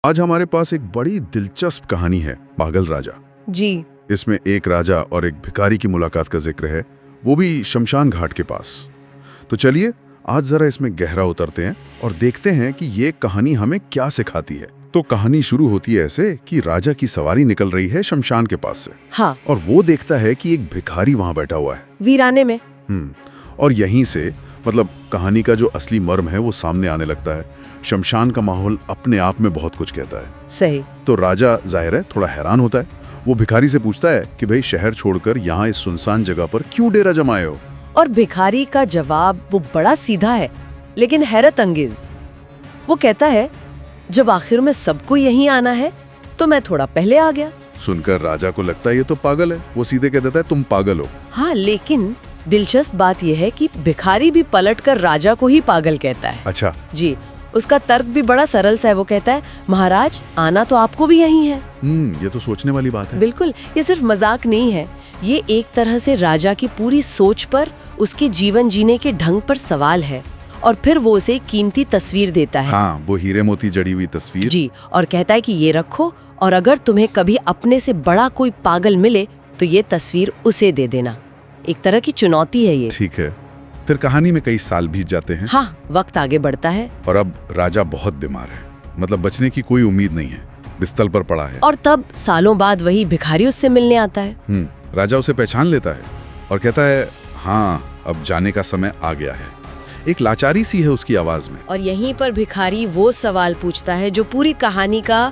आज हमारे पास एक बड़ी दिलचस्प कहानी है, पागल राजा। जी। इसमें एक राजा और एक भिखारी की मुलाकात का जिक्र है, वो भी शमशान घाट के पास। तो चलिए आज जरा इसमें गहरा उतरते हैं और देखते हैं कि ये कहानी हमें क्या सिखाती है। तो कहानी शुरू होती है ऐसे कि राजा की सवारी निकल रही है शमशान के पास से। हाँ। और वो देखता है कि एक भिखारी वहां बैठा हुआ है वीराने में। और यहीं से मतलब कहानी का जो असली मर्म है वो सामने आने लगता है। शमशान का माहौल अपने आप में बहुत कुछ कहता है। सही। तो राजा जाहिर है थोड़ा हैरान होता है। वो भिखारी से पूछता है कि भाई शहर छोड़कर यहाँ इस सुनसान जगह पर क्यों डेरा जमाए हो। और भिखारी का जवाब वो बड़ा सीधा है लेकिन हैरत अंगेज। वो कहता है जब आखिर में सबको यहीं आना है तो मैं थोड़ा पहले आ गया। सुनकर राजा को लगता है ये तो पागल है। वो सीधे कह देता है तुम पागल हो। हाँ, लेकिन दिलचस्प बात यह है कि भिखारी भी पलटकर राजा को ही पागल कहता है। अच्छा जी। उसका तर्क भी बड़ा सरल सा है। वो कहता है महाराज आना तो आपको भी यहीं है। ये तो सोचने वाली बात है। बिल्कुल, ये सिर्फ मजाक नहीं है। ये एक तरह से राजा की पूरी सोच पर, उसके जीवन जीने के ढंग पर सवाल है। और फिर वो उसे कीमती तस्वीर देता है। हाँ, वो हीरे मोती जड़ी हुई तस्वीर। जी। और कहता है कि ये रखो और अगर तुम्हें कभी अपने से बड़ा कोई पागल मिले तो ये तस्वीर उसे दे देना। एक तरह की चुनौती है ये। ठीक है। फिर कहानी में कई साल बीत जाते हैं। हाँ, वक्त आगे बढ़ता है। और अब राजा बहुत बीमार है, मतलब बचने की कोई उम्मीद नहीं है, बिस्तर पर पड़ा है। और तब सालों बाद वही भिखारी उससे मिलने आता है। राजा उसे पहचान लेता है और कहता है हाँ अब जाने का समय आ गया है। एक लाचारी सी है उसकी आवाज में। और यहीं पर भिखारी वो सवाल पूछता है जो पूरी कहानी का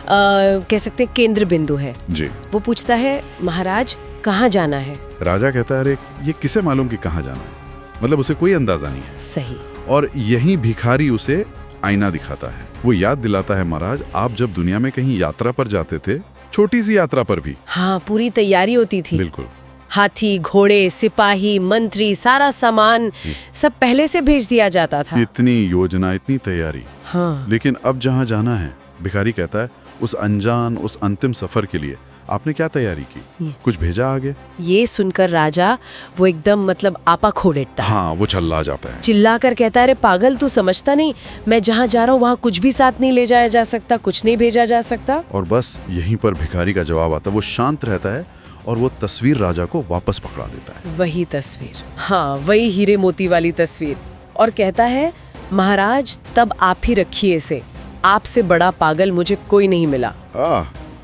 कह सकते हैं केंद्र बिंदु है। जी। वो पूछता है महाराज कहाँ जाना है। राजा कहता है अरे ये किसे मालूम कि कहाँ जाना है, मतलब उसे कोई अंदाजा नहीं है। सही। और यही भिखारी उसे आईना दिखाता है। वो याद दिलाता है महाराज आप जब दुनिया में कहीं यात्रा पर जाते थे, छोटी सी यात्रा पर भी। हाँ, पूरी तैयारी होती थी। बिल्कुल। हाथी, घोड़े, सिपाही, मंत्री, सारा सामान सब पहले से भेज दिया जाता था। इतनी योजना, इतनी तैयारी। हाँ। लेकिन अब जहाँ जाना है, भिखारी कहता है उस अनजान, उस अंतिम सफर के लिए आपने क्या तैयारी की, कुछ भेजा आगे। ये सुनकर राजा वो एकदम मतलब आपा खो देता है। हाँ, वो चिल्ला जाता है। चिल्ला कर कहता है अरे पागल तू समझता नहीं, मैं जहाँ जा रहा हूँ वहाँ कुछ भी साथ नहीं ले जाया जा सकता, कुछ नहीं भेजा जा सकता। और बस यहीं पर भिखारी का जवाब आता है। वो शांत रहता है और वो तस्वीर राजा को वापस पकड़ा देता है। वही तस्वीर, हाँ वही हीरे मोती वाली तस्वीर। और कहता है महाराज तब आप ही रखिए इसे, आपसे बड़ा पागल मुझे कोई नहीं मिला।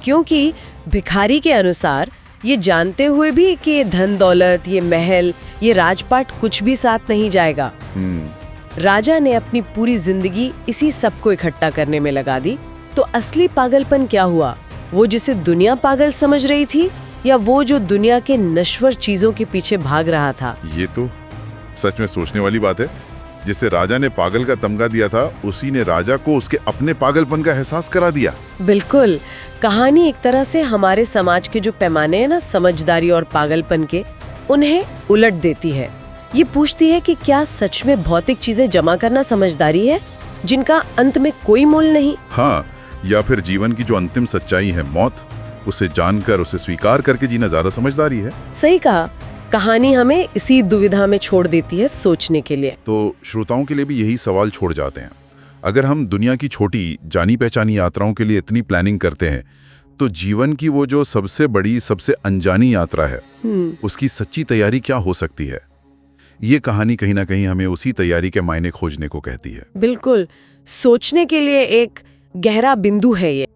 क्योंकि भिखारी के अनुसार ये जानते हुए भी कि ये धन दौलत, ये महल, ये राजपाट कुछ भी साथ नहीं जाएगा। राजा ने अपनी पूरी जिंदगी इसी सब को इकट्ठा करने में लगा दी। तो असली पागलपन क्या हुआ? वो जिसे दुनिया पागल समझ रही थी या वो जो दुनिया के नश्वर चीजों के पीछे भाग रहा था? ये तो सच में सोचने वाली बात है। जिसे राजा ने पागल का तमगा दिया था, उसी ने राजा को उसके अपने पागलपन का एहसास करा दिया। बिल्कुल। कहानी एक तरह से हमारे समाज के जो पैमाने हैं ना समझदारी और पागलपन के, उन्हें उलट देती है। ये पूछती है कि क्या सच में भौतिक चीजें जमा करना समझदारी है जिनका अंत में कोई मोल नहीं? हाँ, या फिर जीवन की जो अंतिम सच्चाई है मौत, उसे जानकर, उसे स्वीकार करके जीना ज्यादा समझदारी है। सही कहा। कहानी हमें इसी दुविधा में छोड़ देती है सोचने के लिए। तो श्रोताओं के लिए भी यही सवाल छोड़ जाते हैं। अगर हम दुनिया की छोटी जानी पहचानी यात्राओं के लिए इतनी प्लानिंग करते हैं, तो जीवन की वो जो सबसे बड़ी, सबसे अनजानी यात्रा है, उसकी सच्ची तैयारी क्या हो सकती है? ये कहानी कहीं ना कहीं हमें उसी तैयारी के मायने खोजने को कहती है। बिल्कुल, सोचने के लिए एक गहरा बिंदु है ये।